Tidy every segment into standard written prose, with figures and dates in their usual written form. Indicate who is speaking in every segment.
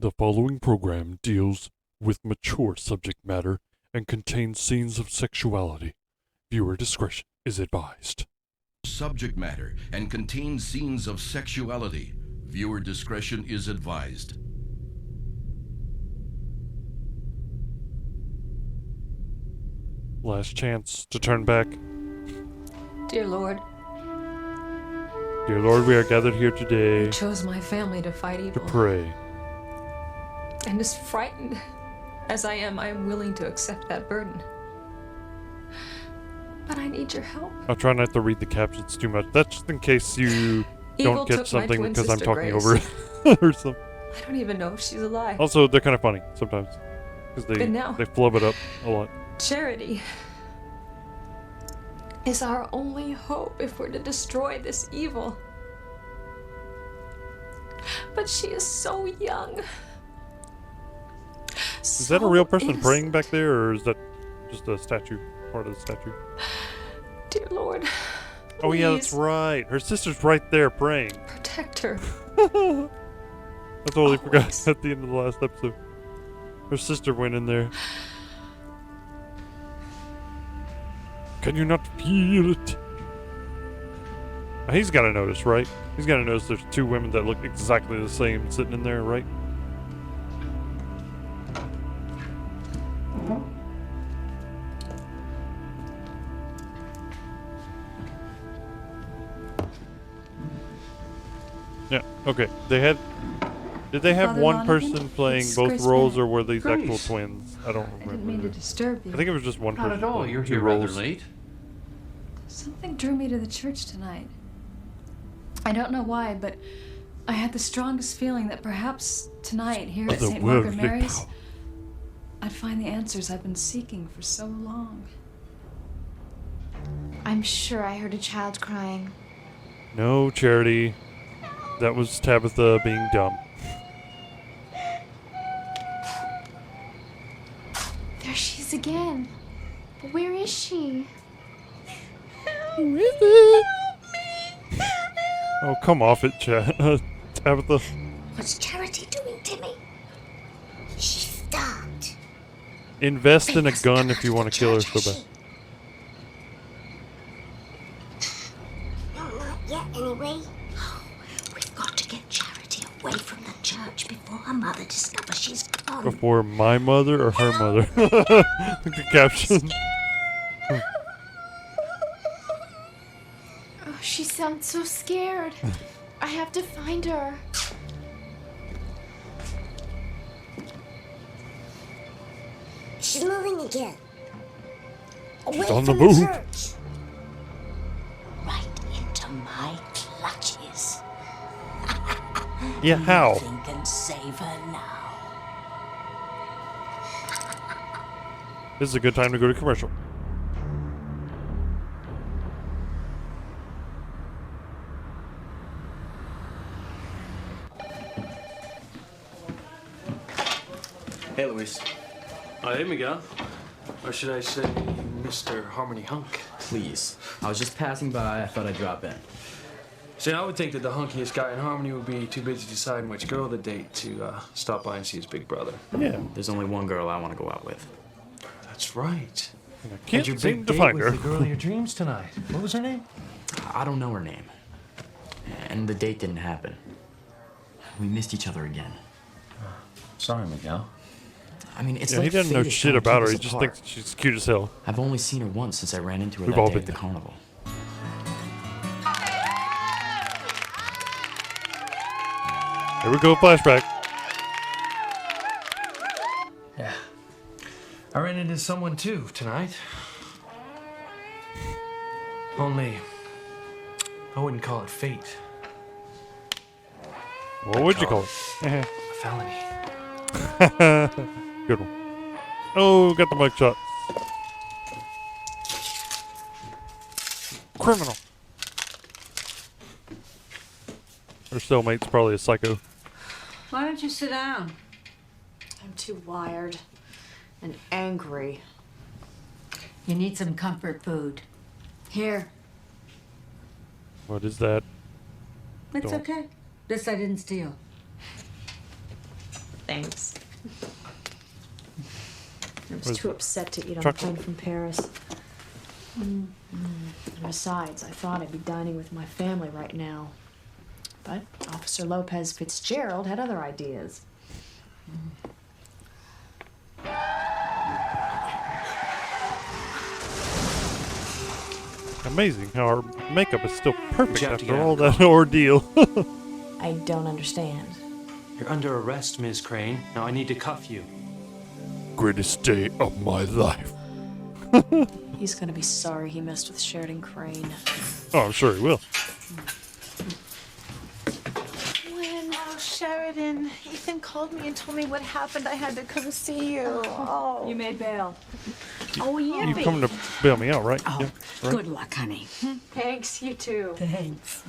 Speaker 1: The following program deals with mature subject matter and contains scenes of sexuality. Viewer discretion is advised.
Speaker 2: Subject matter and contains scenes of sexuality. Viewer discretion is advised.
Speaker 1: Last chance to turn back.
Speaker 3: Dear Lord,
Speaker 1: Dear Lord, we are gathered here today
Speaker 3: you chose my family to fight
Speaker 1: to
Speaker 3: evil.
Speaker 1: pray.
Speaker 3: And as frightened as I am willing to accept that burden. But I need your help.
Speaker 1: I'll try not to read the captions too much. That's just in case you
Speaker 3: Evil
Speaker 1: don't
Speaker 3: took
Speaker 1: get
Speaker 3: my
Speaker 1: something
Speaker 3: twin
Speaker 1: because I'm
Speaker 3: sister,
Speaker 1: talking
Speaker 3: Grace.
Speaker 1: over it or something.
Speaker 3: I don't even know if she's alive.
Speaker 1: Also, they're kind of funny sometimes because
Speaker 3: And now-
Speaker 1: they flub it up a lot.
Speaker 3: Charity is our only hope if we're to destroy this evil. But she is so young.
Speaker 1: Is that a real person praying back there, or is that just a statue, part of the statue?
Speaker 3: Dear Lord,
Speaker 1: Oh yeah, that's
Speaker 3: please
Speaker 1: right. Her sister's right there praying.
Speaker 3: protect her.
Speaker 1: I totally forgot
Speaker 3: Always.
Speaker 1: at the end of the last episode. Her sister went in there. Can you not feel it? He's got to notice, right? He's got to notice there's two women that look exactly the same sitting in there, right? Yeah, okay. Did they have
Speaker 3: Father
Speaker 1: one
Speaker 3: Lonigan,
Speaker 1: person playing
Speaker 3: it's
Speaker 1: both
Speaker 3: Grace
Speaker 1: roles,
Speaker 3: May.
Speaker 1: or were these actual
Speaker 4: Grace.
Speaker 1: twins? I don't
Speaker 3: I didn't
Speaker 1: remember.
Speaker 3: mean to disturb you.
Speaker 1: I think it was just one
Speaker 4: Not
Speaker 1: person.
Speaker 4: at all.
Speaker 1: playing
Speaker 4: You're
Speaker 1: two
Speaker 4: here
Speaker 1: roles.
Speaker 4: rather late.
Speaker 3: Something drew me to the church tonight. I don't know why, but I had the strongest feeling that perhaps tonight, here at St. Margaret
Speaker 1: Otherworldly
Speaker 3: Mary's,
Speaker 1: power.
Speaker 3: I'd find the answers I've been seeking for so long.
Speaker 5: I'm sure I heard a child crying.
Speaker 1: No, Charity. That was Tabitha being dumb.
Speaker 5: There she is again. But where is she?
Speaker 1: Oh, come off it, Tabitha.
Speaker 6: What's Charity doing to me? She stopped.
Speaker 1: Invest in a
Speaker 6: They must
Speaker 1: gun
Speaker 6: have
Speaker 1: if you
Speaker 6: come
Speaker 1: want
Speaker 6: to
Speaker 1: to kill her
Speaker 6: church,
Speaker 1: so
Speaker 6: has
Speaker 1: bad.
Speaker 6: she? No, not yet, anyway. Oh, we've got to get Charity away from the church before her mother discovers she's gone.
Speaker 1: Before my mother or her mother. The caption.
Speaker 5: Oh, she sounds so scared. I have to find her.
Speaker 6: She's moving again. Away
Speaker 1: on the
Speaker 6: from
Speaker 1: move.
Speaker 6: church. Right into my clutches.
Speaker 1: Yeah, how?
Speaker 6: Nothing can save her now.
Speaker 1: This is a good time to go to commercial.
Speaker 7: Hey, Luis.
Speaker 4: Hey, Miguel. Or should I say, Mr. Harmony Hunk?
Speaker 7: Please. I was just passing by. I thought I'd drop in.
Speaker 4: See, I would think that the hunkiest guy in Harmony would be too busy deciding which girl to date to stop by and see his big brother.
Speaker 1: Yeah.
Speaker 7: There's only one girl I want to go out with.
Speaker 4: That's right.
Speaker 1: I
Speaker 4: And
Speaker 1: can't
Speaker 4: your
Speaker 1: seem
Speaker 4: big
Speaker 1: to
Speaker 4: date
Speaker 1: find
Speaker 4: with
Speaker 1: her.
Speaker 4: the girl of your dreams tonight. What was her name?
Speaker 7: I don't know her name. And the date didn't happen. We missed each other again.
Speaker 4: Sorry, Miguel.
Speaker 7: I mean, it's
Speaker 1: Yeah,
Speaker 7: like
Speaker 1: he doesn't know
Speaker 7: fate is
Speaker 1: shit
Speaker 7: trying to
Speaker 1: about
Speaker 7: keep
Speaker 1: her. He
Speaker 7: us
Speaker 1: just
Speaker 7: apart.
Speaker 1: thinks she's cute as hell.
Speaker 7: I've only seen her once since I ran into her
Speaker 1: We've
Speaker 7: that
Speaker 1: all
Speaker 7: day
Speaker 1: been
Speaker 7: at the
Speaker 1: there.
Speaker 7: carnival.
Speaker 1: Here we go, flashback.
Speaker 4: Yeah. I ran into someone too tonight. Only, I wouldn't call it fate.
Speaker 1: What would you call it?
Speaker 4: A felony.
Speaker 1: Good one. Oh, got the mic shot. Criminal. Her cellmate's probably a psycho.
Speaker 8: Why don't you sit down?
Speaker 5: I'm too wired and angry.
Speaker 8: You need some comfort food.
Speaker 5: Here.
Speaker 1: What is that?
Speaker 8: It's
Speaker 1: Don't.
Speaker 8: okay. This I didn't steal.
Speaker 9: Thanks. I was
Speaker 1: Was
Speaker 9: too upset to eat on the
Speaker 1: chocolate?
Speaker 9: plane from Paris. And besides, I thought I'd be dining with my family right now. But Officer Lopez Fitzgerald had other ideas.
Speaker 1: Amazing how our makeup is still perfect
Speaker 4: You have to
Speaker 1: after
Speaker 4: get
Speaker 1: all
Speaker 4: out.
Speaker 1: that ordeal.
Speaker 9: I don't understand.
Speaker 4: You're under arrest, Ms. Crane. Now I need to cuff you.
Speaker 1: Greatest day of my life.
Speaker 9: He's gonna be sorry he messed with Sheridan Crane.
Speaker 1: Oh, I'm sure he will.
Speaker 5: Oh, Sheridan, Ethan called me and told me what happened. I had to come see you. Oh.
Speaker 8: You made bail.
Speaker 9: Oh, yeah.
Speaker 1: You coming to bail me out, right?
Speaker 8: Oh,
Speaker 1: Yeah, right.
Speaker 8: good luck, honey.
Speaker 5: Thanks, you too.
Speaker 8: Thanks.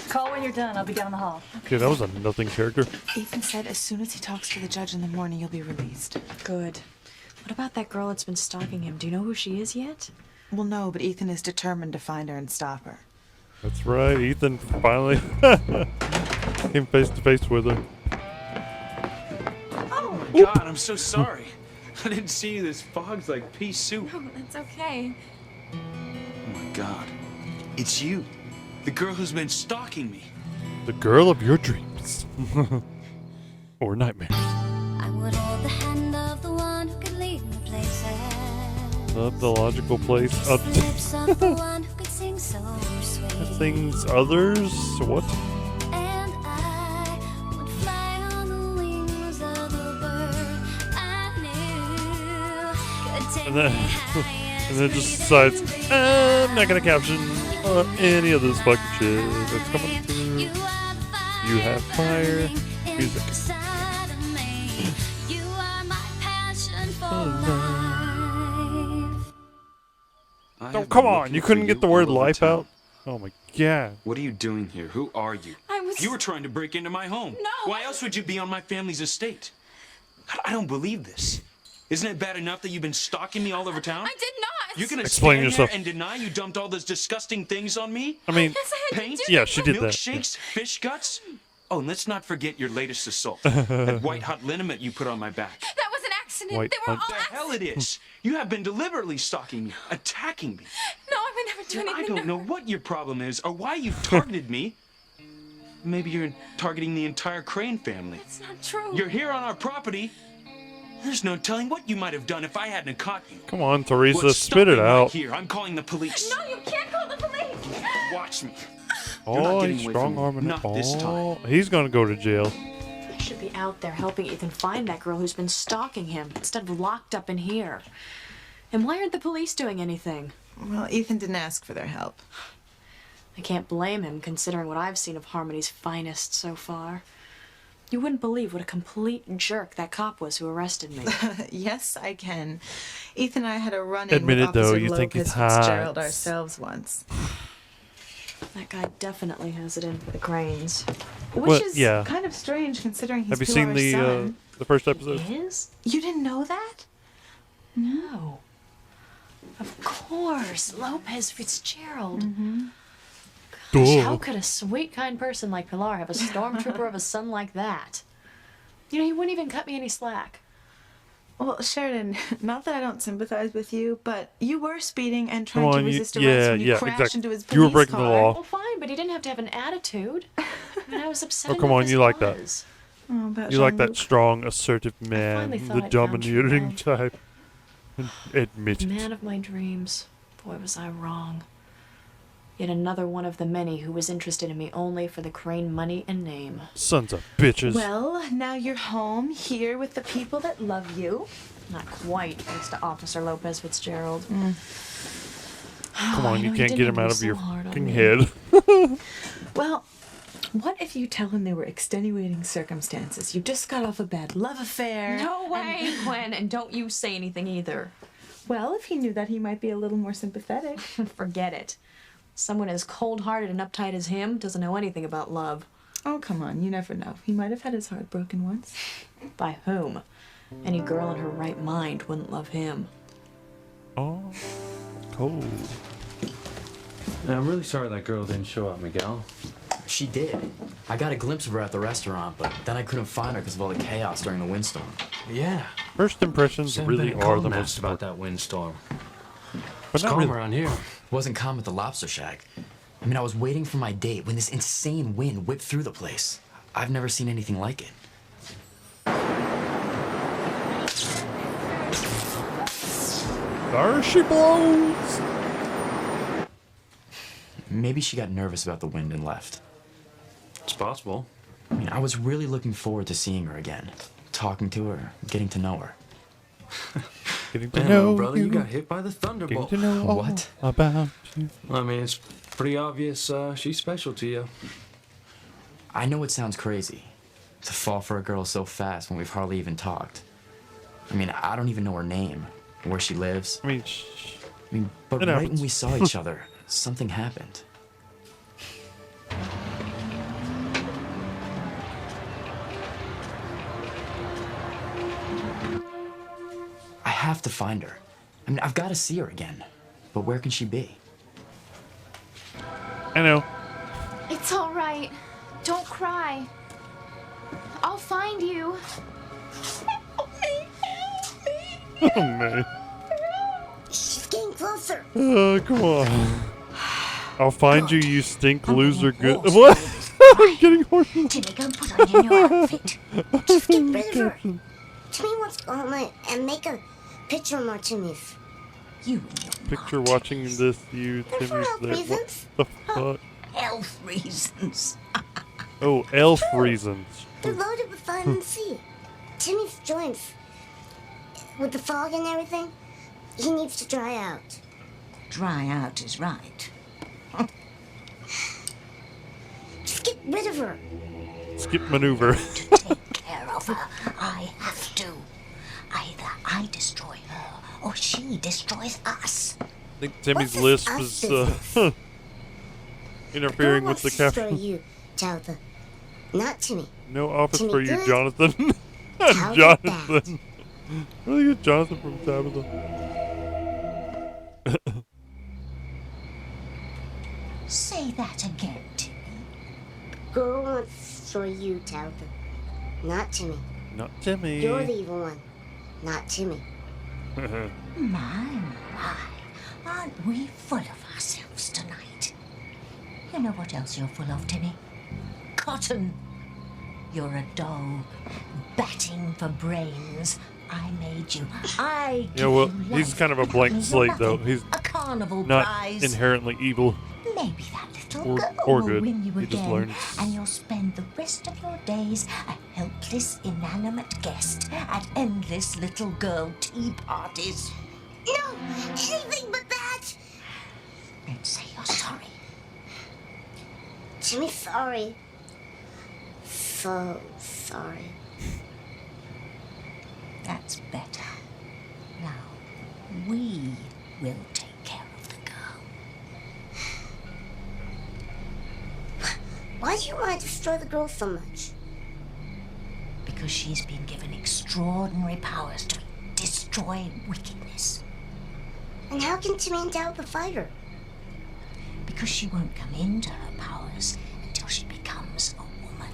Speaker 8: Call when you're done. I'll be down the hall.
Speaker 1: Okay, that was a nothing character.
Speaker 5: Ethan said as soon as he talks to the judge in the morning, you'll be released.
Speaker 9: Good. What about that girl that's been stalking him? Do you know who she is yet?
Speaker 5: Well, no, but Ethan is determined to find her and stop her.
Speaker 1: That's right. Ethan finally came face to face with her.
Speaker 4: Oh my God, I'm so sorry. I didn't see you. This fog's like pea soup.
Speaker 5: Oh, that's okay.
Speaker 4: Oh my God. It's you. The girl who's been stalking me.
Speaker 1: The girl of your dreams. Or nightmares.
Speaker 6: I would hold the hand of the one who could lead me places.
Speaker 1: Not the logical place.
Speaker 6: Kiss the lips of the one who could sing so sweet.
Speaker 1: Things others? What?
Speaker 6: And I would fly on the wings of the bird I knew could take
Speaker 1: And then,
Speaker 6: me high
Speaker 1: and then just decides, I'm not gonna caption any of this fucking shit that's coming through. You have fire. Music.
Speaker 6: You are my passion for life.
Speaker 1: Oh, come on. You couldn't get the word life out? Oh my god.
Speaker 4: What are you doing here? Who are you? You were trying to break into my home.
Speaker 5: No,
Speaker 4: Why else would you be on my family's estate? I don't believe this. Isn't it bad enough that you've been stalking me all over town?
Speaker 5: I did not.
Speaker 4: You're gonna
Speaker 1: Explain
Speaker 4: stand
Speaker 1: yourself.
Speaker 4: there and deny you dumped all those disgusting things on me?
Speaker 1: I mean,
Speaker 5: Yes, I had
Speaker 4: Paint?
Speaker 5: to do
Speaker 1: yeah,
Speaker 5: that.
Speaker 1: she did that.
Speaker 4: Milkshakes? Fish guts? Oh, and let's not forget your latest assault. That white hot liniment you put on my back.
Speaker 5: That was an accident.
Speaker 1: White
Speaker 5: they were
Speaker 1: hot-
Speaker 5: all
Speaker 4: The hell it is! You have been deliberately stalking me, attacking me.
Speaker 5: No, I would never do
Speaker 4: I
Speaker 5: anything.
Speaker 4: don't know what your problem is or why you've targeted me. Maybe you're targeting the entire Crane family.
Speaker 5: It's not true.
Speaker 4: You're here on our property. There's no telling what you might have done if I hadn't caught you.
Speaker 1: come on, Teresa,
Speaker 4: Well,
Speaker 1: spit it
Speaker 4: stop me right
Speaker 1: out.
Speaker 4: here. I'm calling the police.
Speaker 5: No, you can't call the police.
Speaker 4: Watch me. not
Speaker 1: Oh,
Speaker 4: getting
Speaker 1: he's
Speaker 4: away from
Speaker 1: strong
Speaker 4: me.
Speaker 1: arming it.
Speaker 4: Not this
Speaker 1: Oh, he's gonna go to jail.
Speaker 9: I should be out there helping Ethan find that girl who's been stalking him instead of locked up in here. And why aren't the police doing anything?
Speaker 5: Well, Ethan didn't ask for their help.
Speaker 9: I can't blame him, considering what I've seen of Harmony's finest so far. You wouldn't believe what a complete jerk that cop was who arrested me.
Speaker 5: Yes, I can. Ethan and I had a run-in
Speaker 1: Admit
Speaker 5: with
Speaker 1: it, though,
Speaker 5: Officer
Speaker 1: you think
Speaker 5: Lopez
Speaker 1: he's hot.
Speaker 5: Fitzgerald ourselves once.
Speaker 9: That guy definitely has it in for the Cranes.
Speaker 5: Which
Speaker 1: Well,
Speaker 5: is
Speaker 1: yeah.
Speaker 5: kind of strange considering he's
Speaker 1: Have you seen
Speaker 5: Pilar's
Speaker 1: the first
Speaker 9: He
Speaker 1: episode?
Speaker 9: is?
Speaker 5: You didn't know that?
Speaker 9: No. Of course, Lopez Fitzgerald. Gosh,
Speaker 1: Duh.
Speaker 9: how could a sweet, kind person like Pilar have a stormtrooper of a son like that? You know, he wouldn't even cut me any slack.
Speaker 5: Well, Sheridan, not that I don't sympathize with you, but you were speeding and
Speaker 1: Come
Speaker 5: trying to
Speaker 1: on,
Speaker 5: resist
Speaker 1: yeah,
Speaker 5: arrest when you
Speaker 1: yeah,
Speaker 5: crashed
Speaker 1: exactly.
Speaker 5: into his police
Speaker 1: You were breaking the
Speaker 5: car.
Speaker 1: law.
Speaker 9: Well, fine, but he didn't have to have an attitude. I mean, I was upset.
Speaker 1: Oh, come
Speaker 9: enough
Speaker 1: on,
Speaker 9: as
Speaker 1: you
Speaker 9: it
Speaker 1: like that.
Speaker 9: was.
Speaker 5: Oh, about
Speaker 1: You like that
Speaker 5: Jean-Luc.
Speaker 1: strong, assertive man,
Speaker 9: finally thought
Speaker 1: the
Speaker 9: I'd found true
Speaker 1: domineering
Speaker 9: love.
Speaker 1: type. Admit it.
Speaker 9: Man of my dreams. Boy, was I wrong. Yet another one of the many who was interested in me only for the Crane money and name.
Speaker 1: Sons of bitches.
Speaker 5: Well, now you're home here with the people that love you.
Speaker 9: Not quite, thanks to Officer Lopez Fitzgerald.
Speaker 1: Come on,
Speaker 9: I
Speaker 1: you
Speaker 9: know he
Speaker 1: can't
Speaker 9: didn't
Speaker 1: get him
Speaker 9: have to
Speaker 1: out
Speaker 9: be
Speaker 1: of
Speaker 9: so
Speaker 1: your
Speaker 9: hard on
Speaker 1: fucking
Speaker 9: me.
Speaker 1: head.
Speaker 5: Well, what if you tell him there were extenuating circumstances? You just got off a bad love affair.
Speaker 9: No way, Gwen, and don't you say anything either.
Speaker 5: Well, if he knew that, he might be a little more sympathetic.
Speaker 9: Forget it. Someone as cold-hearted and uptight as him doesn't know anything about love.
Speaker 5: Oh, come on, you never know. He might have had his heart broken once.
Speaker 9: By whom? Any girl in her right mind wouldn't love him.
Speaker 1: Oh, cold.
Speaker 4: I'm really sorry that girl didn't show up, Miguel.
Speaker 7: She did. I got a glimpse of her at the restaurant, but then I couldn't find her because of all the chaos during the windstorm.
Speaker 4: Yeah.
Speaker 1: First impressions
Speaker 4: Sam
Speaker 1: really
Speaker 4: Bennett
Speaker 1: are
Speaker 4: called
Speaker 1: the
Speaker 4: and
Speaker 1: most
Speaker 4: asked about
Speaker 1: important.
Speaker 4: that windstorm.
Speaker 1: But
Speaker 4: It's
Speaker 1: not
Speaker 4: calm
Speaker 1: really.
Speaker 4: around here.
Speaker 7: It wasn't calm at the Lobster Shack. I mean, I was waiting for my date when this insane wind whipped through the place. I've never seen anything like it.
Speaker 1: There she blows!
Speaker 7: Maybe she got nervous about the wind and left.
Speaker 4: It's possible.
Speaker 7: I mean, I was really looking forward to seeing her again, talking to her, getting to know her.
Speaker 1: Getting to
Speaker 4: Man,
Speaker 1: know
Speaker 4: little brother, you got hit by the
Speaker 1: Getting
Speaker 4: thunderbolt.
Speaker 1: to know all
Speaker 7: What?
Speaker 1: about you.
Speaker 4: I mean, it's pretty obvious she's special to you.
Speaker 7: I know it sounds crazy to fall for a girl so fast when we've hardly even talked. I mean, I don't even know her name, where she lives.
Speaker 1: I mean,
Speaker 7: But
Speaker 1: It
Speaker 7: right
Speaker 1: happens.
Speaker 7: when we saw each other, something happened. I have to find her. I mean, I've got to see her again. But where can she be?
Speaker 1: I know.
Speaker 10: It's all right. Don't cry. I'll find you.
Speaker 1: Oh, man.
Speaker 6: She's getting closer.
Speaker 1: Come on. I'll find you, you stink loser. Good.
Speaker 6: horse.
Speaker 1: What? I'm getting hoarse.
Speaker 6: Timmy, go put on your new outfit. Just get rid of her. Timmy wants to go home and make a picture of Martinez. You and your
Speaker 1: Picture watching this, you,
Speaker 6: They're for
Speaker 1: Timmy's
Speaker 6: health
Speaker 1: there.
Speaker 6: reasons.
Speaker 1: What the fuck?
Speaker 6: Health reasons.
Speaker 1: Oh, elf reasons.
Speaker 6: They're loaded with vitamin C. Timmy's joints, with the fog and everything, he needs to dry out. Dry out is right. Just get rid of her.
Speaker 1: Skip maneuver.
Speaker 6: To take care of her, I have to. Either I destroy her, or she destroys us.
Speaker 1: I think Timmy's
Speaker 6: What's this
Speaker 1: lisp
Speaker 6: us
Speaker 1: is
Speaker 6: business?
Speaker 1: interfering
Speaker 6: Who
Speaker 1: with
Speaker 6: wants
Speaker 1: the
Speaker 6: to destroy
Speaker 1: caption.
Speaker 6: you, Tabitha? Not Timmy.
Speaker 1: No office
Speaker 6: Timmy
Speaker 1: for you,
Speaker 6: good.
Speaker 1: Jonathan.
Speaker 6: Tabitha
Speaker 1: Jonathan. Really good, Jonathan from Tabitha.
Speaker 6: Say that again, Timmy. Girl wants to destroy you, Tabitha. Not Timmy.
Speaker 1: Not Timmy.
Speaker 6: You're the evil one. Not Timmy.
Speaker 11: My, aren't we full of ourselves tonight? You know what else you're full of, Timmy? Cotton. You're a doll, batting for brains. I made you. I
Speaker 1: Yeah, well,
Speaker 11: gave you
Speaker 1: he's
Speaker 11: life.
Speaker 1: kind of a blank
Speaker 11: You're
Speaker 1: slate, though.
Speaker 11: nothing.
Speaker 1: He's
Speaker 11: a carnival
Speaker 1: not
Speaker 11: prize.
Speaker 1: inherently evil.
Speaker 11: Maybe that little
Speaker 1: Or-
Speaker 11: girl
Speaker 1: or
Speaker 11: will
Speaker 1: good.
Speaker 11: win you
Speaker 1: He just
Speaker 11: again,
Speaker 1: learns.
Speaker 11: and you'll spend the rest of your days a helpless, inanimate guest at endless little girl tea parties.
Speaker 6: No! Anything but that!
Speaker 11: Then say you're sorry.
Speaker 6: Timmy's sorry. So sorry.
Speaker 11: That's better. Now, we will take care of the girl.
Speaker 6: Why do you want to destroy the girl so much?
Speaker 11: Because she's been given extraordinary powers to destroy wickedness.
Speaker 6: And how can Timmy endow the fighter?
Speaker 11: Because she won't come into her powers until she becomes a woman.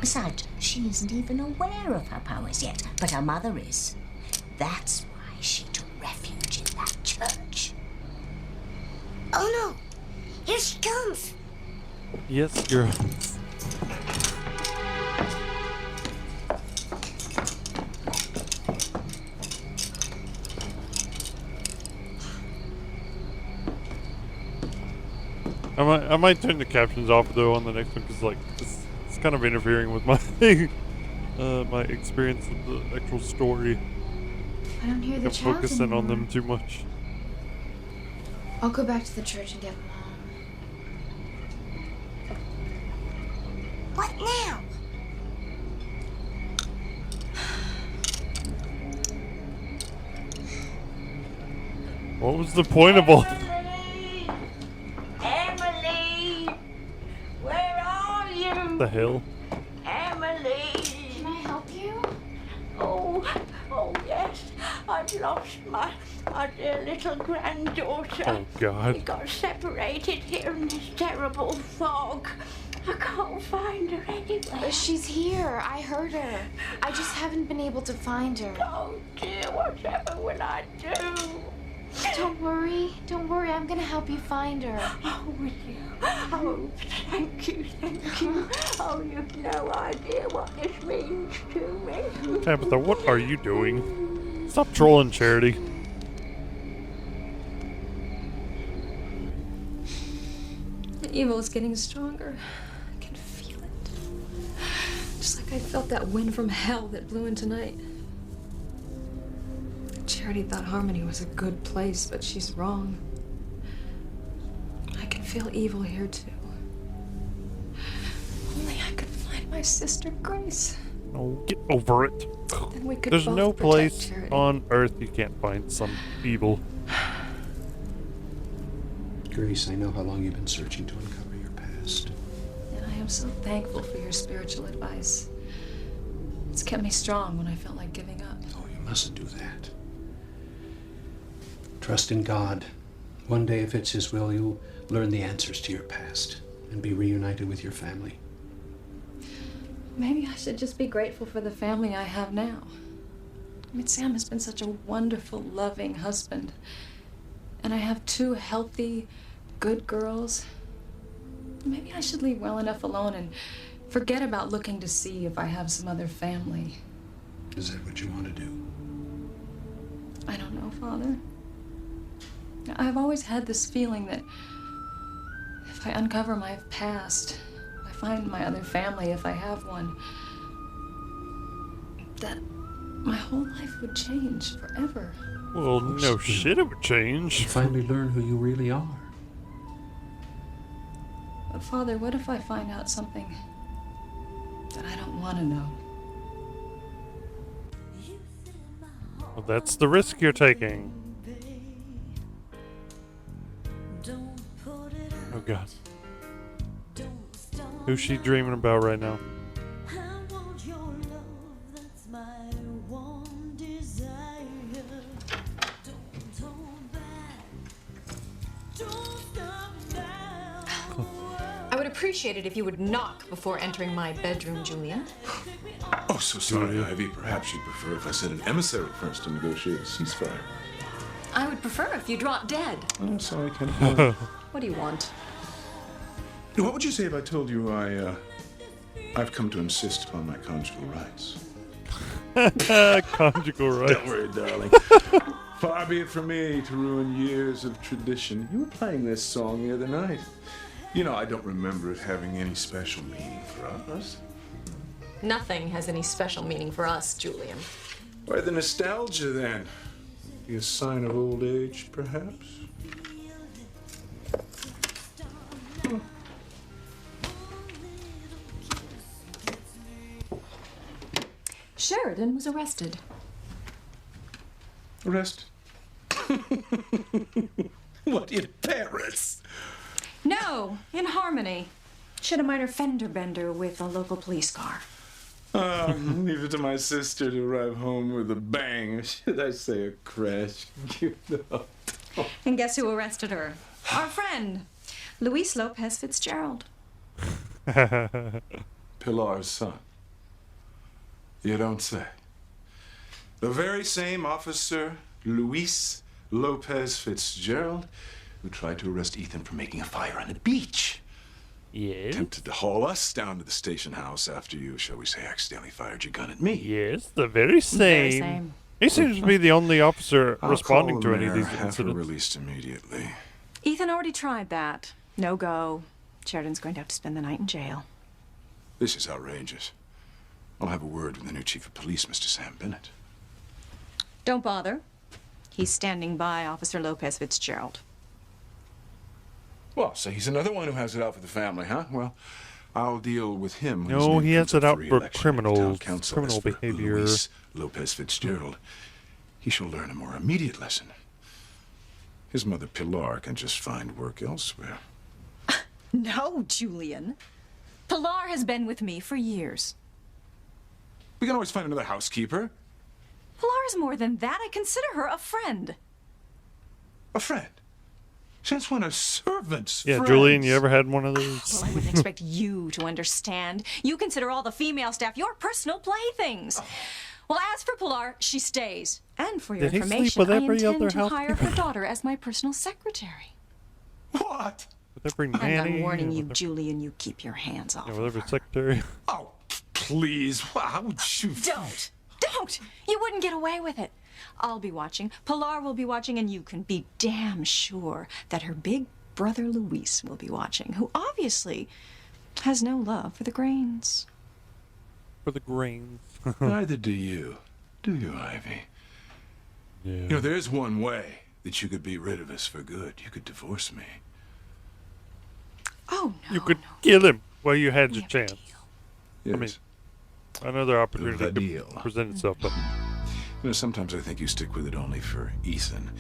Speaker 11: Besides, she isn't even aware of her powers yet, but her mother is. That's why she took refuge in that church.
Speaker 6: Oh no! Here she comes!
Speaker 1: Yes, you're. I might turn the captions off though on the next one because like it's kind of interfering with my my experience of the actual story.
Speaker 3: I don't hear the
Speaker 1: I'm
Speaker 3: child
Speaker 1: focusing on
Speaker 3: anymore.
Speaker 1: them too much.
Speaker 3: I'll go back to the church and get Mom.
Speaker 6: What now?
Speaker 1: What was the point of all?
Speaker 11: Emily! Where are you?
Speaker 1: The hell?
Speaker 11: Emily!
Speaker 10: Can I help you?
Speaker 11: Oh yes. I've lost my dear little granddaughter.
Speaker 1: Oh God.
Speaker 11: We got separated here in this terrible fog. I can't find her anywhere.
Speaker 10: She's here. I heard her. I just haven't been able to find her.
Speaker 11: Oh dear, whatever will I do?
Speaker 10: Don't worry. Don't worry. I'm gonna help you find her.
Speaker 11: Oh, will you? Oh, thank you, thank you. Oh, you've no idea what this means to me.
Speaker 1: Tabitha, what are you doing? Stop trolling Charity.
Speaker 3: The evil is getting stronger. I can feel it. Just like I felt that wind from hell that blew in tonight. Charity thought Harmony was a good place, but she's wrong. I can feel evil here too. Only I could find my sister Grace.
Speaker 1: Oh, get over it.
Speaker 3: Then we could
Speaker 1: There's
Speaker 3: both
Speaker 1: no
Speaker 3: protect
Speaker 1: place
Speaker 3: Charity.
Speaker 1: on earth you can't find some evil.
Speaker 12: Grace, I know how long you've been searching to uncover your past.
Speaker 3: And I am so thankful for your spiritual advice. It's kept me strong when I felt like giving up.
Speaker 12: Oh, you mustn't do that. Trust in God. One day, if it's His will, you'll learn the answers to your past and be reunited with your family.
Speaker 3: Maybe I should just be grateful for the family I have now. I mean, Sam has been such a wonderful, loving husband. And I have 2 healthy, good girls. Maybe I should leave well enough alone and forget about looking to see if I have some other family.
Speaker 12: Is that what you want to do?
Speaker 3: I don't know, Father. I've always had this feeling that if I uncover my past, if I find my other family, if I have one, that my whole life would change forever.
Speaker 1: Well, no shit, it would change.
Speaker 12: You finally learn who you really are.
Speaker 3: But Father, what if I find out something that I don't want to know?
Speaker 1: Well, that's the risk you're taking. Oh God. Who's she dreaming about right now?
Speaker 13: I would appreciate it if you would knock before entering my bedroom, Julian.
Speaker 14: Oh, so sorry, Ivy. Perhaps you'd prefer if I sent an emissary first to negotiate a ceasefire.
Speaker 13: I would prefer if you dropped dead.
Speaker 14: I'm sorry, I can't afford it.
Speaker 13: What do you want?
Speaker 14: What would you say if I told you I've come to insist upon my conjugal rights?
Speaker 1: Conjugal rights.
Speaker 14: Don't worry, darling. Far be it from me to ruin years of tradition. You were playing this song the other night. You know, I don't remember it having any special meaning for us.
Speaker 13: Nothing has any special meaning for us, Julian.
Speaker 14: Why the nostalgia, then? Be a sign of old age, perhaps?
Speaker 13: Sheridan was arrested.
Speaker 14: Arrested? What, in Paris?
Speaker 13: No, in Harmony. She had a minor fender bender with a local police car.
Speaker 14: Leave it to my sister to arrive home with a bang. Or should I say a crash? You know.
Speaker 13: And guess who arrested her? Our friend, Luis Lopez Fitzgerald.
Speaker 14: Pilar's son. You don't say. The very same officer, Luis Lopez Fitzgerald, who tried to arrest Ethan for making a fire on the beach.
Speaker 1: Yes.
Speaker 14: Attempted to haul us down to the station house after you, shall we say, accidentally fired your gun at me.
Speaker 1: Yes, the very same. He seems to be the only officer responding to any of these
Speaker 14: Have her
Speaker 1: incidents.
Speaker 14: released immediately.
Speaker 13: Ethan already tried that. No go. Sheridan's going to have to spend the night in jail.
Speaker 14: This is outrageous. I'll have a word with the new chief of police, Mr. Sam Bennett.
Speaker 13: Don't bother. He's standing by Officer Lopez Fitzgerald.
Speaker 14: Well, so he's another one who has it out for the family, huh? Well, I'll deal with him. when his
Speaker 1: No,
Speaker 14: name
Speaker 1: he
Speaker 14: comes
Speaker 1: has it
Speaker 14: up
Speaker 1: out for
Speaker 14: re-election at
Speaker 1: criminals,
Speaker 14: town council.
Speaker 1: criminal
Speaker 14: As for
Speaker 1: behavior.
Speaker 14: Luis Lopez Fitzgerald, he shall learn a more immediate lesson. His mother, Pilar, can just find work elsewhere.
Speaker 13: No, Julian. Pilar has been with me for years.
Speaker 14: We can always find another housekeeper.
Speaker 13: Pilar is more than that. I consider her a friend.
Speaker 14: A friend? Since when are servants
Speaker 1: Yeah,
Speaker 14: friends?
Speaker 1: Julian, you ever had one of those?
Speaker 13: Well, I wouldn't expect you to understand. You consider all the female staff your personal playthings. Well, as for Pilar, she stays. And for your
Speaker 1: Did he sleep
Speaker 13: information,
Speaker 1: with
Speaker 13: I
Speaker 1: every
Speaker 13: intend
Speaker 1: other
Speaker 13: to hire
Speaker 1: housekeeper?
Speaker 13: her daughter as my personal secretary.
Speaker 14: What?
Speaker 1: With every
Speaker 13: And
Speaker 1: nanny?
Speaker 13: I'm warning you,
Speaker 1: with every-
Speaker 13: Julian, you keep your hands off.
Speaker 1: Yeah, with every secretary.
Speaker 14: Oh, please. How would you...
Speaker 13: Don't! You wouldn't get away with it. I'll be watching, Pilar will be watching, and you can be damn sure that her big brother Luis will be watching, who obviously has no love for the Grains.
Speaker 1: For the grains.
Speaker 14: Neither do you. Do you, Ivy?
Speaker 1: Yeah.
Speaker 14: You know, there's one way that you could be rid of us for good. You could divorce me.
Speaker 13: Oh, no.
Speaker 1: You could kill him while you had your chance.
Speaker 14: Yes.
Speaker 1: I mean, another opportunity
Speaker 14: The
Speaker 1: could
Speaker 14: deal.
Speaker 1: present itself, but
Speaker 14: You know, sometimes I think you stick with it only for Ethan.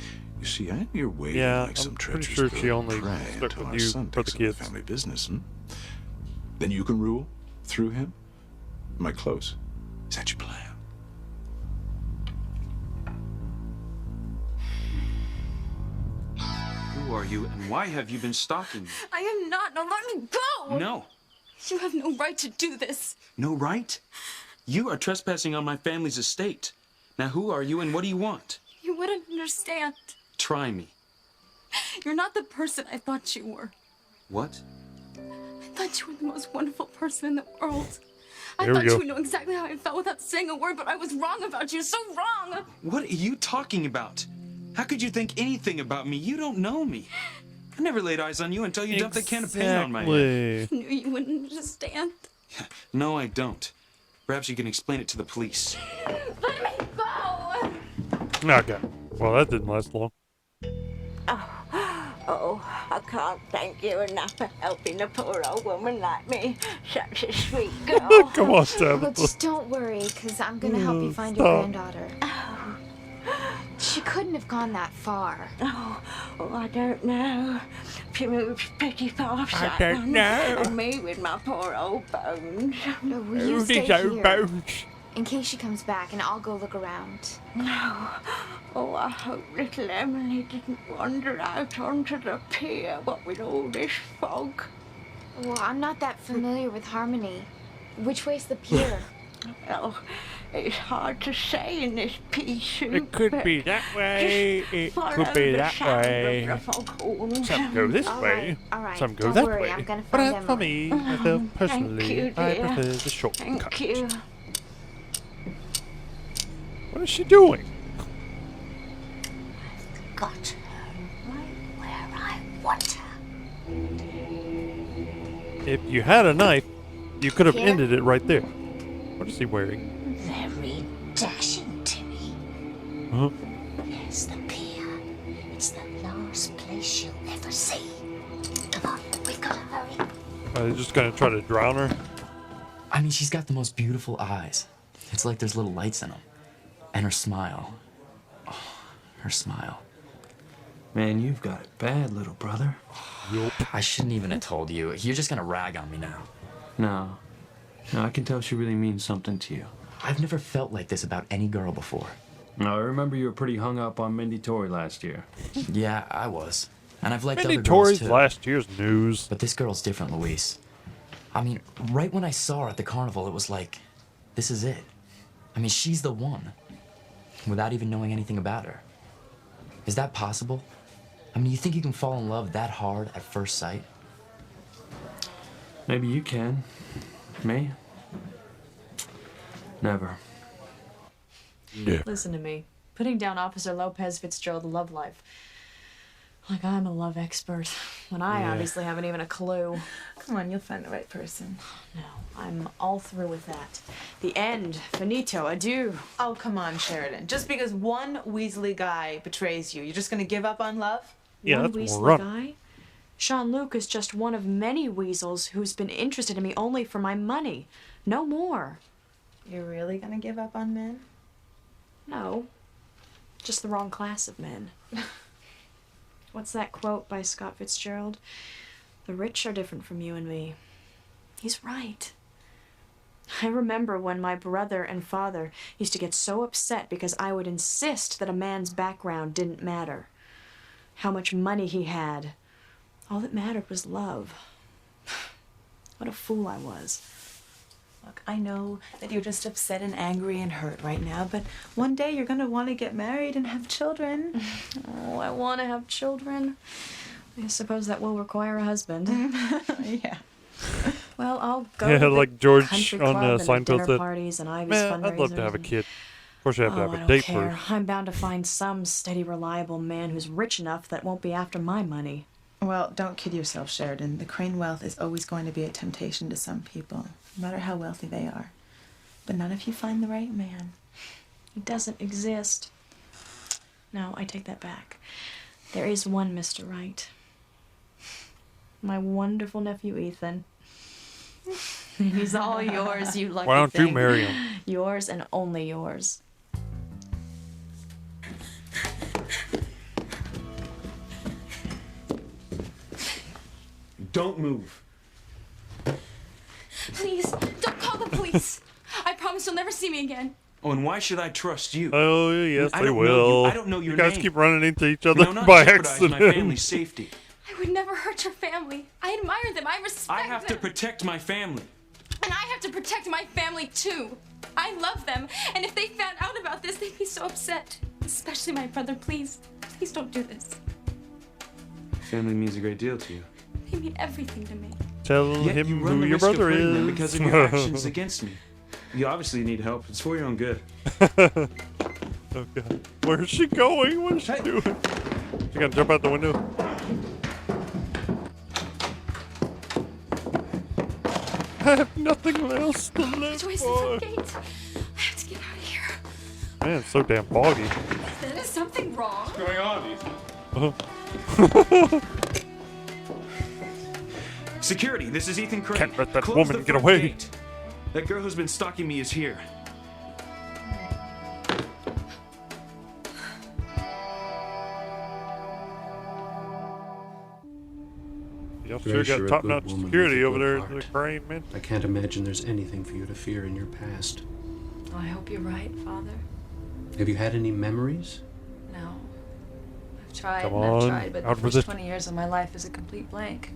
Speaker 14: You see, I you're waiting
Speaker 1: Yeah,
Speaker 14: like some
Speaker 1: I'm pretty
Speaker 14: treacherous
Speaker 1: sure she
Speaker 14: girl
Speaker 1: only
Speaker 14: prey
Speaker 1: stuck
Speaker 14: until
Speaker 1: with
Speaker 14: our
Speaker 1: you
Speaker 14: son
Speaker 1: for the
Speaker 14: takes over
Speaker 1: kids.
Speaker 14: family business. Then you can rule through him. Am I close? Is that your plan?
Speaker 15: Who are you, and why have you been stalking me?
Speaker 10: I am not. Now let me go.
Speaker 15: No.
Speaker 10: You have no right to do this.
Speaker 15: No right? You are trespassing on my family's estate. Now, who are you, and what do you want?
Speaker 10: You wouldn't understand.
Speaker 15: Try me.
Speaker 10: You're not the person I thought you were.
Speaker 15: What?
Speaker 10: I thought you were the most wonderful person in the world. I
Speaker 15: There we
Speaker 10: thought
Speaker 15: go.
Speaker 10: you would know exactly how I felt without saying a word, but I was wrong about you. So wrong.
Speaker 15: What are you talking about? How could you think anything about me? You don't know me. I never laid eyes on you until you dumped a can of paint on my head.
Speaker 10: I knew you wouldn't understand.
Speaker 15: No, I don't. Perhaps you can explain it to the police.
Speaker 10: Let me go.
Speaker 1: Okay. Well, that didn't last long.
Speaker 11: Oh, I can't thank you enough for helping a poor old woman like me. Such a sweet girl.
Speaker 1: Come on,
Speaker 3: Well,
Speaker 1: Tabitha.
Speaker 3: just don't worry, because I'm going to help you find
Speaker 1: Stop.
Speaker 3: your granddaughter. She couldn't have gone that far.
Speaker 11: Oh, I don't know. She moves pretty fast.
Speaker 3: I
Speaker 11: that
Speaker 3: don't
Speaker 11: one.
Speaker 3: know.
Speaker 11: And me with my poor old bones.
Speaker 3: No, will you stay here? In case she comes back, and I'll go look around.
Speaker 11: No. Oh, I hope little Emily didn't wander out onto the pier, what with all this fog.
Speaker 3: Well, I'm not that familiar with Harmony. Which way's the pier?
Speaker 11: Well, it's hard to say in this pea soup.
Speaker 1: It could
Speaker 11: but
Speaker 1: be that way.
Speaker 11: just
Speaker 1: It
Speaker 11: follow
Speaker 1: could be
Speaker 11: the
Speaker 1: that
Speaker 11: sound
Speaker 1: way.
Speaker 11: of the foghorns.
Speaker 1: Some go this
Speaker 3: All
Speaker 1: way.
Speaker 3: right, all right.
Speaker 1: Some go
Speaker 3: Don't
Speaker 1: that
Speaker 3: worry,
Speaker 1: way.
Speaker 3: I'm gonna
Speaker 1: But
Speaker 3: find
Speaker 1: as for me, myself personally,
Speaker 11: you,
Speaker 1: I
Speaker 11: dear.
Speaker 1: prefer the shortcut.
Speaker 11: Thank you.
Speaker 1: What is she doing?
Speaker 11: Got her right where I want her.
Speaker 1: If you had a knife, you could have
Speaker 11: Here?
Speaker 1: ended it right there. What is he wearing?
Speaker 11: Very dashing, Timmy.
Speaker 1: Huh?
Speaker 11: There's the pier. It's the last place you'll ever see. Come on, we've got to hurry.
Speaker 1: Are they just gonna try to drown her?
Speaker 7: I mean, she's got the most beautiful eyes. It's like there's little lights in them. And her smile. Oh, her smile.
Speaker 4: Man, you've got it bad, little brother.
Speaker 7: I shouldn't even have told you. You're just gonna rag on me now.
Speaker 4: No. No, I can tell she really means something to you.
Speaker 7: I've never felt like this about any girl before.
Speaker 4: No, I remember you were pretty hung up on Mindy Tory last year.
Speaker 7: Yeah, I was. And I've liked
Speaker 1: Mindy
Speaker 7: other girls
Speaker 1: Tory's
Speaker 7: too.
Speaker 1: last year's news.
Speaker 7: But this girl's different, Luis. I mean, right when I saw her at the carnival, it was like, this is it. I mean, she's the one. Without even knowing anything about her. Is that possible? I mean, you think you can fall in love that hard at first sight?
Speaker 4: Maybe you can. Me? Never.
Speaker 1: Yeah.
Speaker 9: Listen to me. Putting down Officer Lopez Fitzgerald love life. Like I'm a love expert, when I
Speaker 8: Yeah.
Speaker 9: obviously haven't even a clue.
Speaker 8: Come on, you'll find the right person.
Speaker 9: No, I'm all through with that. The end. Finito. Adieu.
Speaker 8: Oh, come on, Sheridan. Just because one Weasley guy betrays you, you're just gonna give up on love?
Speaker 9: One Weasley guy? Sean Luke is just one of many weasels who's been interested in me only for my money. No more.
Speaker 8: You're really gonna give up on men?
Speaker 9: No. Just the wrong class of men. What's that quote by Scott Fitzgerald? The rich are different from you and me. He's right. I remember when my brother and father used to get so upset because I would insist that a man's background didn't matter. how much money he had. All that mattered was love. What a fool I was.
Speaker 8: Look, I know that you're just upset and angry and hurt right now, but one day you're gonna want to get married and have children.
Speaker 9: Oh, I want to have children. I suppose that will require a husband.
Speaker 8: Yeah.
Speaker 9: Well, I'll go
Speaker 1: Yeah,
Speaker 9: to the
Speaker 1: like George
Speaker 9: country
Speaker 1: on
Speaker 9: club and the
Speaker 1: Seinfeld
Speaker 9: dinner
Speaker 1: said,
Speaker 9: parties and Ivy's
Speaker 1: man, I'd love to
Speaker 9: fundraisers
Speaker 1: have a
Speaker 9: and-
Speaker 1: kid. Of course, you have to
Speaker 9: Oh,
Speaker 1: have
Speaker 9: I
Speaker 1: a
Speaker 9: don't
Speaker 1: date
Speaker 9: care.
Speaker 1: first.
Speaker 9: I'm bound to find some steady, reliable man who's rich enough that won't be after my money.
Speaker 8: Well, don't kid yourself, Sheridan. The Crane wealth is always going to be a temptation to some people, no matter how wealthy they are. But not if you find the right man.
Speaker 9: He doesn't exist. No, I take that back. There is one Mr. Right. My wonderful nephew, Ethan. He's all yours, you lucky
Speaker 1: Why don't you
Speaker 9: thing.
Speaker 1: marry him?
Speaker 9: Yours and only yours.
Speaker 15: Don't move.
Speaker 10: Please, don't call the police. I promise you'll never see me again.
Speaker 15: Oh, and why should I trust you?
Speaker 1: Oh, yes,
Speaker 15: I
Speaker 1: they
Speaker 15: don't know you.
Speaker 1: will.
Speaker 15: I don't know your
Speaker 1: You guys
Speaker 15: name.
Speaker 1: keep running into each
Speaker 15: You
Speaker 1: other
Speaker 15: know, not
Speaker 1: by
Speaker 15: jeopardize
Speaker 1: accident.
Speaker 15: my family's safety.
Speaker 10: I would never hurt your family. I admire them. I respect
Speaker 15: I have to
Speaker 10: them.
Speaker 15: protect my family.
Speaker 10: And I have to protect my family too. I love them. And if they found out about this, they'd be so upset. Especially my brother. Please, please don't do this.
Speaker 15: Family means a great deal to you.
Speaker 10: They mean everything to me.
Speaker 1: Tell
Speaker 15: Yet
Speaker 1: him
Speaker 15: you run
Speaker 1: who
Speaker 15: the
Speaker 1: your
Speaker 15: risk of
Speaker 1: brother
Speaker 15: hurting them
Speaker 1: is.
Speaker 15: because of your actions against me. You obviously need help. It's for your own good.
Speaker 1: Oh god. Where's she going? What is she doing? She gonna jump out the window? I have nothing else to live
Speaker 10: Joyce,
Speaker 1: for.
Speaker 10: it's gate. I have to get out of here.
Speaker 1: Man, it's so damn foggy.
Speaker 10: Is something wrong?
Speaker 15: What's going on,
Speaker 1: Uh-huh.
Speaker 15: Security, this is Ethan Crane.
Speaker 1: Can't let that
Speaker 15: Close
Speaker 1: woman
Speaker 15: the
Speaker 1: get
Speaker 15: front
Speaker 1: away.
Speaker 15: gate. That girl who's been stalking me is here.
Speaker 1: Y'all
Speaker 12: Very
Speaker 1: sure
Speaker 12: sure a
Speaker 1: got
Speaker 12: good
Speaker 1: top-notch
Speaker 12: woman
Speaker 1: security
Speaker 12: with a
Speaker 1: over
Speaker 12: good
Speaker 1: there at the
Speaker 12: heart.
Speaker 1: Crane, man.
Speaker 12: I can't imagine there's anything for you to fear in your past.
Speaker 3: I hope you're right, Father.
Speaker 12: Have you had any memories?
Speaker 3: No. I've tried
Speaker 1: Come
Speaker 3: and I've
Speaker 1: on,
Speaker 3: tried, but
Speaker 1: out
Speaker 3: the
Speaker 1: with
Speaker 3: first
Speaker 1: it.
Speaker 3: 20 years of my life is a complete blank.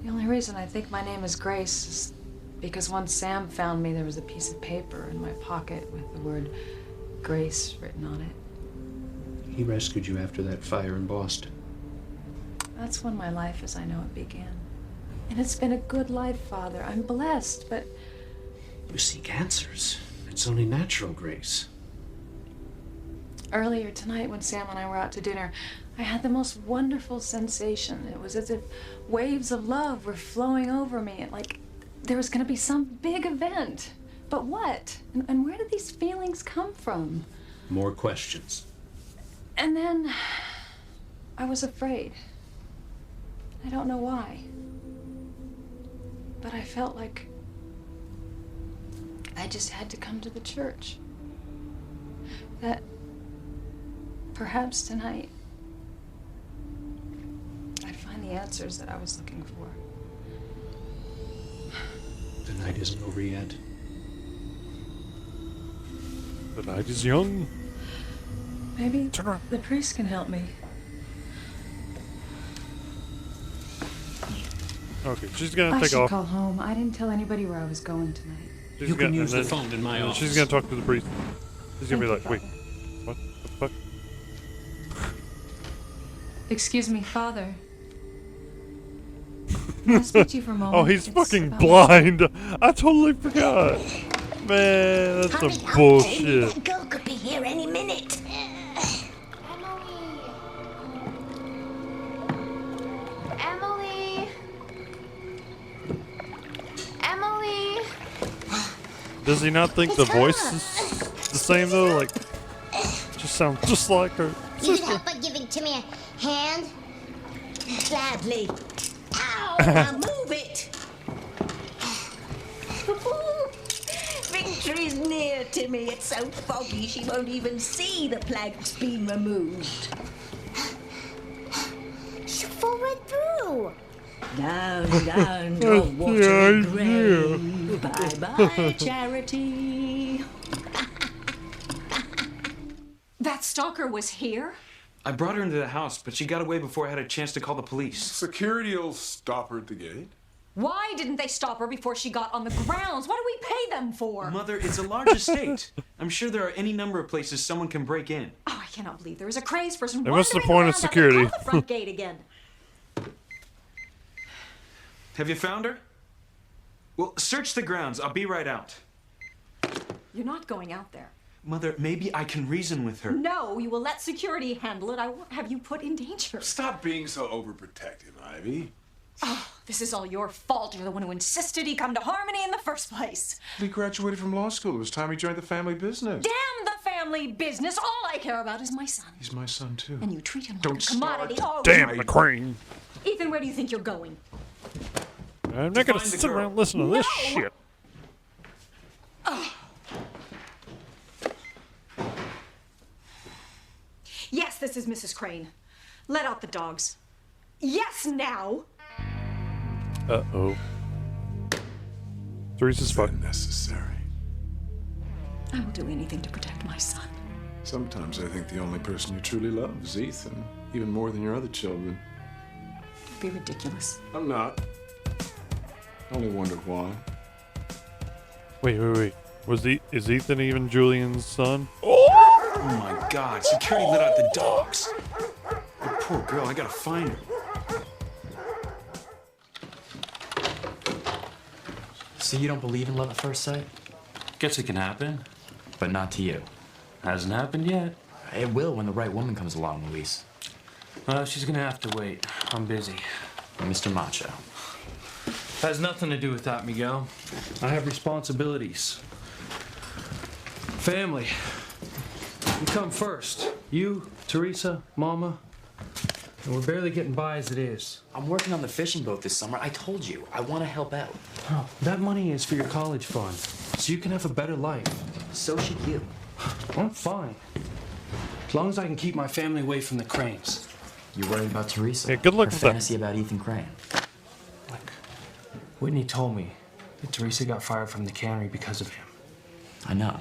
Speaker 3: The only reason I think my name is Grace is because once Sam found me, there was a piece of paper in my pocket with the word Grace written on it.
Speaker 12: He rescued you after that fire in Boston.
Speaker 3: That's when my life as I know it began. And it's been a good life, Father. I'm blessed, but
Speaker 12: You seek answers. It's only natural, Grace.
Speaker 3: earlier tonight when Sam and I were out to dinner, I had the most wonderful sensation. It was as if waves of love were flowing over me, and like there was going to be some big event. But what? And where did these feelings come from?
Speaker 12: More questions.
Speaker 3: And then I was afraid. I don't know why. But I felt like I just had to come to the church. That perhaps tonight I'd find the answers that I was looking for.
Speaker 12: The night isn't over yet.
Speaker 1: The night is young.
Speaker 3: Maybe the priest can help me.
Speaker 1: Okay, she's gonna
Speaker 3: I
Speaker 1: take
Speaker 3: should
Speaker 1: off.
Speaker 3: call home. I didn't tell anybody where I was going tonight.
Speaker 1: She's
Speaker 12: You can
Speaker 1: gonna-
Speaker 12: use
Speaker 1: and
Speaker 12: the phone in my
Speaker 1: and
Speaker 12: office.
Speaker 1: She's gonna talk to the priest. She's gonna be
Speaker 3: Thank
Speaker 1: like,
Speaker 3: you,
Speaker 1: wait, what the fuck?
Speaker 3: Excuse me, Father. May I speak to you for a moment?
Speaker 1: Oh, he's
Speaker 3: It's
Speaker 1: fucking
Speaker 3: about-
Speaker 1: blind. I totally forgot. Man, that's some bullshit.
Speaker 11: That girl could be here any minute.
Speaker 10: Emily! Emily!
Speaker 1: Does he not think the voice is the same though? Like, just sounds just like her
Speaker 6: You could
Speaker 1: sister.
Speaker 6: help by giving Timmy a hand.
Speaker 11: Gladly. Ow! Now move it. Victory's near, Timmy. It's so foggy she won't even see the plank's been removed.
Speaker 6: She'll fall right through.
Speaker 11: Down, down, your
Speaker 1: That's the
Speaker 11: watery
Speaker 1: idea.
Speaker 11: grave. Bye-bye, Charity.
Speaker 13: That stalker was here?
Speaker 15: I brought her into the house, but she got away before I had a chance to call the police.
Speaker 14: Security'll stop her at the gate.
Speaker 13: Why didn't they stop her before she got on the grounds? What do we pay them for?
Speaker 15: Mother, it's a large estate. I'm sure there are any number of places someone can break in.
Speaker 13: Oh, I cannot believe there is a crazed person
Speaker 1: And what's the
Speaker 13: wandering
Speaker 1: point of
Speaker 13: around
Speaker 1: security?
Speaker 13: out the front gate again.
Speaker 15: Have you found her? Well, search the grounds. I'll be right out.
Speaker 13: You're not going out there.
Speaker 15: Mother, maybe I can reason with her.
Speaker 13: No, you will let security handle it. I won't have you put in danger.
Speaker 14: Stop being so overprotective, Ivy.
Speaker 13: Oh, this is all your fault. You're the one who insisted he come to Harmony in the first place.
Speaker 14: He graduated from law school. It was time he joined the family business.
Speaker 13: Damn the family business. All I care about is my son.
Speaker 14: He's my son, too.
Speaker 13: And you treat him
Speaker 14: Don't
Speaker 13: like a commodity.
Speaker 14: start.
Speaker 13: Oh,
Speaker 1: Damn the crane.
Speaker 13: Ethan, where do you think you're going?
Speaker 1: I'm not gonna sit around and listen to this shit.
Speaker 13: Oh. Yes, this is Mrs. Crane. Let out the dogs. Yes, now.
Speaker 1: Uh-oh. Teresa's fucked.
Speaker 14: Necessary.
Speaker 13: I will do anything to protect my son.
Speaker 14: Sometimes I think the only person you truly love is Ethan, even more than your other children.
Speaker 13: Don't be ridiculous.
Speaker 14: I'm not. I only wonder why.
Speaker 1: Wait. Is Ethan even Julian's son?
Speaker 15: Oh my God! Security let out the dogs. The poor girl. I gotta find her.
Speaker 7: So you don't believe in love at first sight?
Speaker 4: Guess it can happen.
Speaker 7: But not to you.
Speaker 4: Hasn't happened yet.
Speaker 7: It will when the right woman comes along, Luis.
Speaker 4: She's gonna have to wait. I'm busy.
Speaker 7: Mr. Macho.
Speaker 4: Has nothing to do with that, Miguel. I have responsibilities. Family. You come first. You, Teresa, Mama. And we're barely getting by as it is.
Speaker 7: I'm working on the fishing boat this summer. I told you, I want to help out.
Speaker 4: Oh, that money is for your college fund, so you can have a better life.
Speaker 7: So should you.
Speaker 4: I'm fine. As long as I can keep my family away from the Cranes.
Speaker 7: You're worried about Teresa.
Speaker 1: Yeah, good luck
Speaker 7: Her
Speaker 1: with that.
Speaker 7: fantasy about Ethan Crane.
Speaker 4: Whitney told me that Teresa got fired from the cannery because of him.
Speaker 7: I know.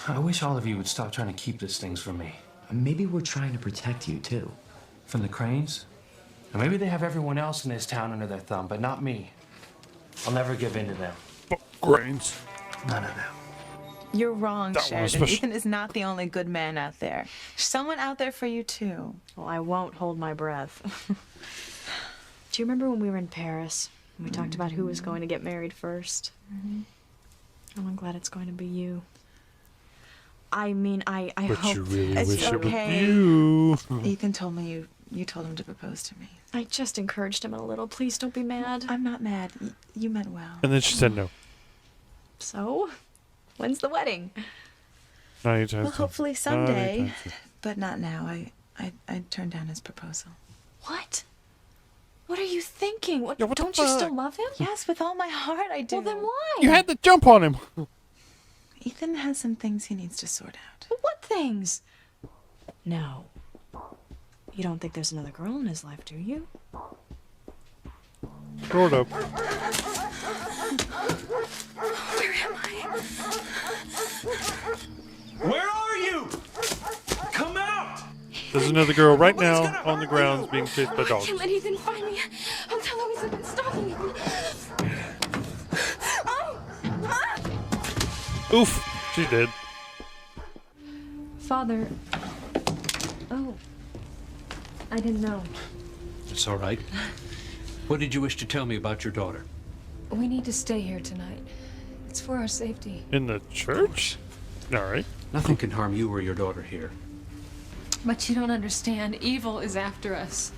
Speaker 4: I wish all of you would stop trying to keep these things from me.
Speaker 7: Maybe we're trying to protect you, too.
Speaker 4: From the Cranes? And maybe they have everyone else in this town under their thumb, but not me. I'll never give in to them.
Speaker 1: Cranes.
Speaker 4: None of them.
Speaker 8: You're wrong,
Speaker 1: That one was
Speaker 8: Sheridan.
Speaker 1: special.
Speaker 8: Ethan is not the only good man out there. There's someone out there for you, too.
Speaker 9: Well, I won't hold my breath. Do you remember when we were in Paris? And we talked about who was going to get married first? Oh, I'm glad it's going to be you. I mean, I
Speaker 1: But
Speaker 9: hope...
Speaker 1: you really
Speaker 8: It's
Speaker 1: wish
Speaker 8: okay.
Speaker 1: it was you.
Speaker 8: Ethan told me you told him to propose to me.
Speaker 9: I just encouraged him a little. Please don't be mad.
Speaker 8: I'm not mad. You meant well.
Speaker 1: And then she said no.
Speaker 9: So, when's the wedding?
Speaker 1: Anytime
Speaker 8: Well,
Speaker 1: soon.
Speaker 8: hopefully someday,
Speaker 1: Anytime soon.
Speaker 8: but not now. I turned down his proposal.
Speaker 9: What? What are you thinking? What,
Speaker 1: Yeah, what the
Speaker 9: don't you still
Speaker 1: fuck?
Speaker 9: love him?
Speaker 8: Yes, with all my heart I do.
Speaker 9: Well, then why?
Speaker 1: You had to jump on him.
Speaker 8: Ethan has some things he needs to sort out.
Speaker 9: What things? No. You don't think there's another girl in his life, do you?
Speaker 1: Sort of.
Speaker 9: Where am I?
Speaker 15: Where are you? Come out!
Speaker 1: There's another girl right now on the grounds being chased by
Speaker 10: I
Speaker 1: dogs.
Speaker 10: can't let Ethan find me. I'll tell Louise I've been stalking him.
Speaker 1: Oof. She did.
Speaker 3: Father. Oh. I didn't know.
Speaker 12: It's all right. What did you wish to tell me about your daughter?
Speaker 3: We need to stay here tonight. It's for our safety.
Speaker 1: In the church? Alright.
Speaker 12: Nothing can harm you or your daughter here.
Speaker 3: But you don't understand. Evil is after us.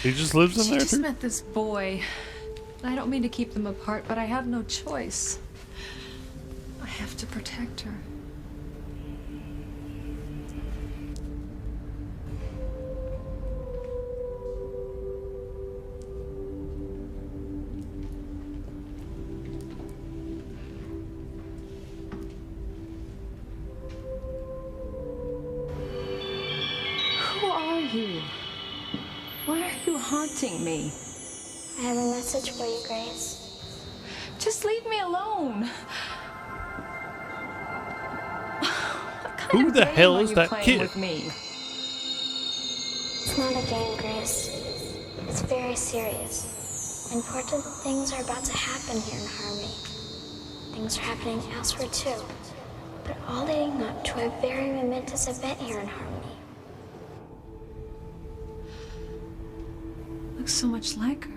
Speaker 1: He just lives in
Speaker 3: She
Speaker 1: there
Speaker 3: just
Speaker 1: too?
Speaker 3: met this boy. I don't mean to keep them apart, but I have no choice. I have to protect her. Who are you? Why are you haunting me?
Speaker 16: I have a message for you, Grace.
Speaker 3: Just leave me alone.
Speaker 1: Who the hell
Speaker 3: Are
Speaker 1: is
Speaker 3: you
Speaker 1: that
Speaker 3: playing
Speaker 1: kid?
Speaker 3: with me?
Speaker 16: It's not a game, Grace. It's very serious. Important things are about to happen here in Harmony. Things are happening elsewhere too, but all leading up to a very momentous event here in Harmony.
Speaker 3: Looks so much like her.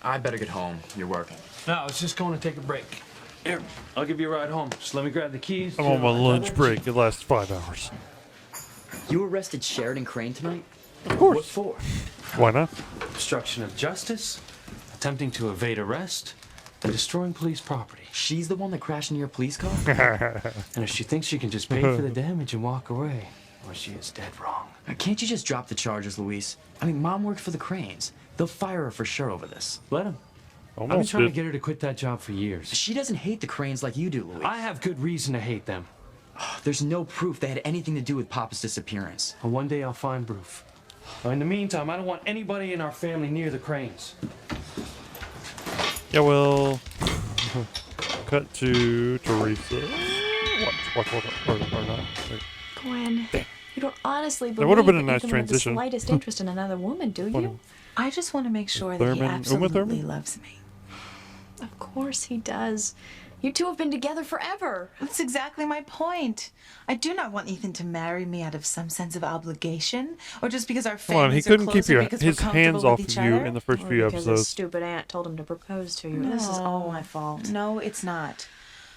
Speaker 7: I better get home. You're working.
Speaker 4: No, I was just going to take a break. Here, I'll give you a ride home. Just let me grab the keys.
Speaker 1: I'm on my lunch break. It lasts 5 hours.
Speaker 7: You arrested Sheridan Crane tonight?
Speaker 1: Of course.
Speaker 4: What for?
Speaker 1: Why not?
Speaker 4: Obstruction of justice, attempting to evade arrest, and destroying police property.
Speaker 7: She's the one that crashed into your police car?
Speaker 4: And if she thinks she can just pay for the damage and walk away, well, she is dead wrong.
Speaker 7: Can't you just drop the charges, Luis? I mean, Mom worked for the Cranes. They'll fire her for sure over this.
Speaker 4: Let them. I've been trying to get her to quit that job for years.
Speaker 7: She doesn't hate the Cranes like you do, Luis.
Speaker 4: I have good reason to hate them.
Speaker 7: There's no proof they had anything to do with Papa's disappearance.
Speaker 4: And one day I'll find proof. In the meantime, I don't want anybody in our family near the Cranes.
Speaker 1: Yeah, well, cut to Teresa. What, or not. Wait.
Speaker 9: Gwen, you don't honestly
Speaker 1: That
Speaker 9: believe
Speaker 1: would have been a
Speaker 9: that
Speaker 1: nice
Speaker 9: Ethan would have the
Speaker 1: transition.
Speaker 9: slightest interest in another woman, do you?
Speaker 8: I just want to make sure that
Speaker 1: Thurman,
Speaker 8: he
Speaker 1: Uma
Speaker 8: absolutely
Speaker 1: Thurman?
Speaker 8: loves me.
Speaker 9: Of course he does. You two have been together forever.
Speaker 8: That's exactly my point. I do not want Ethan to marry me out of some sense of obligation, or just because our
Speaker 1: Come on, he
Speaker 8: families are
Speaker 1: couldn't keep
Speaker 8: closer because we're
Speaker 1: his hands
Speaker 8: comfortable
Speaker 1: off
Speaker 8: with
Speaker 1: of
Speaker 8: each
Speaker 1: you
Speaker 8: other.
Speaker 1: in the first
Speaker 9: Or
Speaker 1: few
Speaker 9: because his
Speaker 1: episodes.
Speaker 9: stupid aunt told him to propose to you. This is all my fault.
Speaker 8: No, it's not.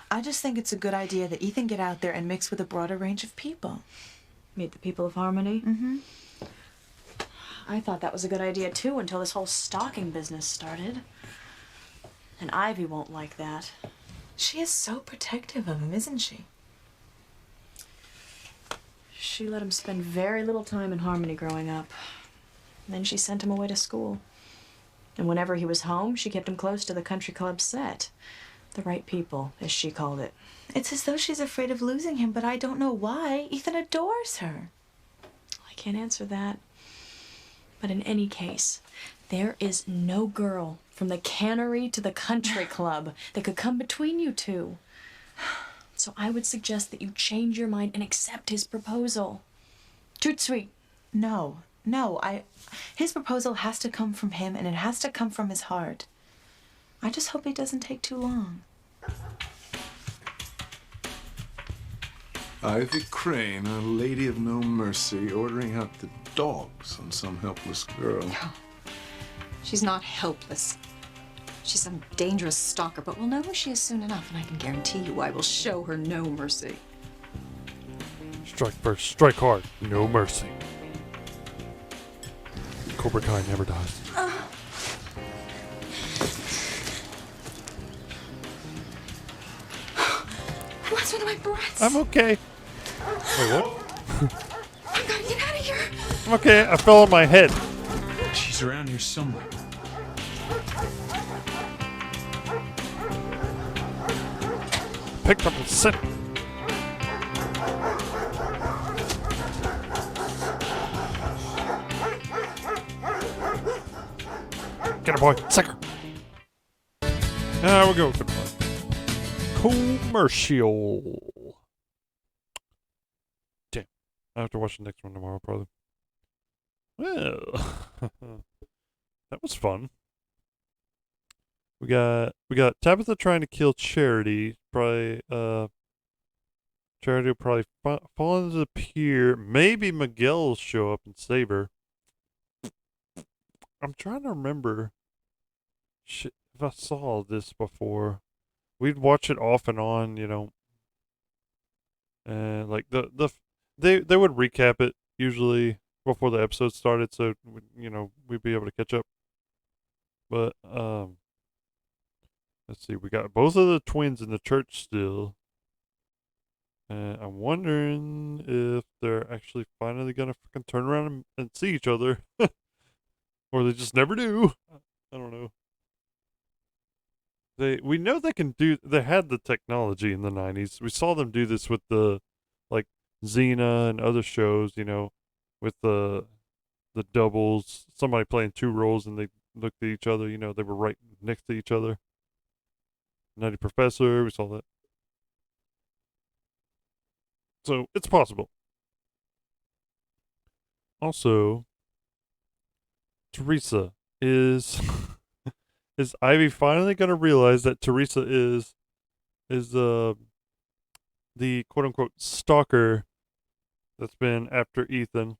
Speaker 8: I just think it's a good idea that Ethan get out there and mix with a broader range of people.
Speaker 9: Meet the people of Harmony?
Speaker 8: Mm-hmm.
Speaker 9: I thought that was a good idea too until this whole stalking business started. And Ivy won't like that.
Speaker 8: She is so protective of him, isn't she?
Speaker 9: She let him spend very little time in Harmony growing up. And then she sent him away to school. And whenever he was home, she kept him close to the country club set. The right people, as she called it.
Speaker 8: It's as though she's afraid of losing him, but I don't know why. Ethan adores her.
Speaker 9: I can't answer that. But in any case, there is no girl from the cannery to the country club that could come between you two. So I would suggest that you change your mind and accept his proposal. Toot sweet.
Speaker 8: No, his proposal has to come from him, and it has to come from his heart. I just hope it doesn't take too long.
Speaker 14: Ivy Crane, a lady of no mercy, ordering out the dogs on some helpless girl.
Speaker 3: She's not helpless. She's some dangerous stalker, but we'll know who she is soon enough, and I can guarantee you I will show her no mercy.
Speaker 1: Strike first, strike hard, no mercy. Cobra Kai never dies.
Speaker 10: Lost one of my breaths.
Speaker 1: I'm okay. Wait, what?
Speaker 10: I gotta get out of here.
Speaker 1: I'm okay, I fell on my head.
Speaker 15: She's around here somewhere.
Speaker 1: Picked up a scent. Get her, boy. Sick her. We'll go for the commercial. Damn. I have to watch the next one tomorrow, probably. Well, that was fun. We got Tabitha trying to kill Charity. Probably Charity will probably fall into the pier. Maybe Miguel will show up and save her. I'm trying to remember if I saw this before. We'd watch it off and on, you know. And like they would recap it usually before the episode started, so you know we'd be able to catch up. But let's see, we got both of the twins in the church still. And I'm wondering if they're actually finally gonna freaking turn around and see each other. Or they just never do. I don't know. We know they can do, they had the technology in the 90s. We saw them do this with the, like, Xena and other shows, you know, with the doubles, somebody playing two roles and they looked at each other, you know, they were right next to each other. Nutty Professor, we saw that. So, it's possible. Also, Teresa is is Ivy finally gonna realize that Teresa is the quote unquote stalker that's been after Ethan?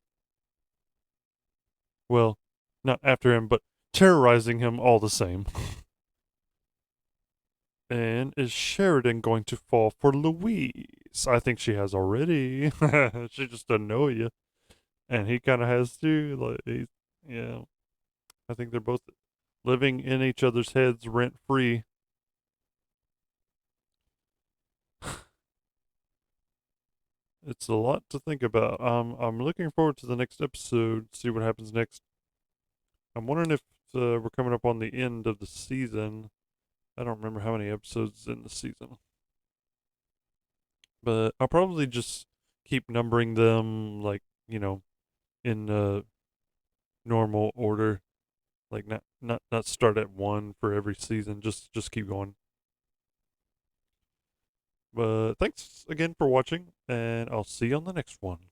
Speaker 1: Well, not after him, but terrorizing him all the same. And is Sheridan going to fall for Louise? I think she has already. She just doesn't know it yet. And he kind of has too. Like, yeah. I think they're both living in each other's heads rent free. It's a lot to think about. I'm looking forward to the next episode, see what happens next. I'm wondering if we're coming up on the end of the season. I don't remember how many episodes in the season. But I'll probably just keep numbering them, like, you know, in normal order. Like, not start at 1 for every season. Just keep going. But thanks again for watching, and I'll see you on the next one.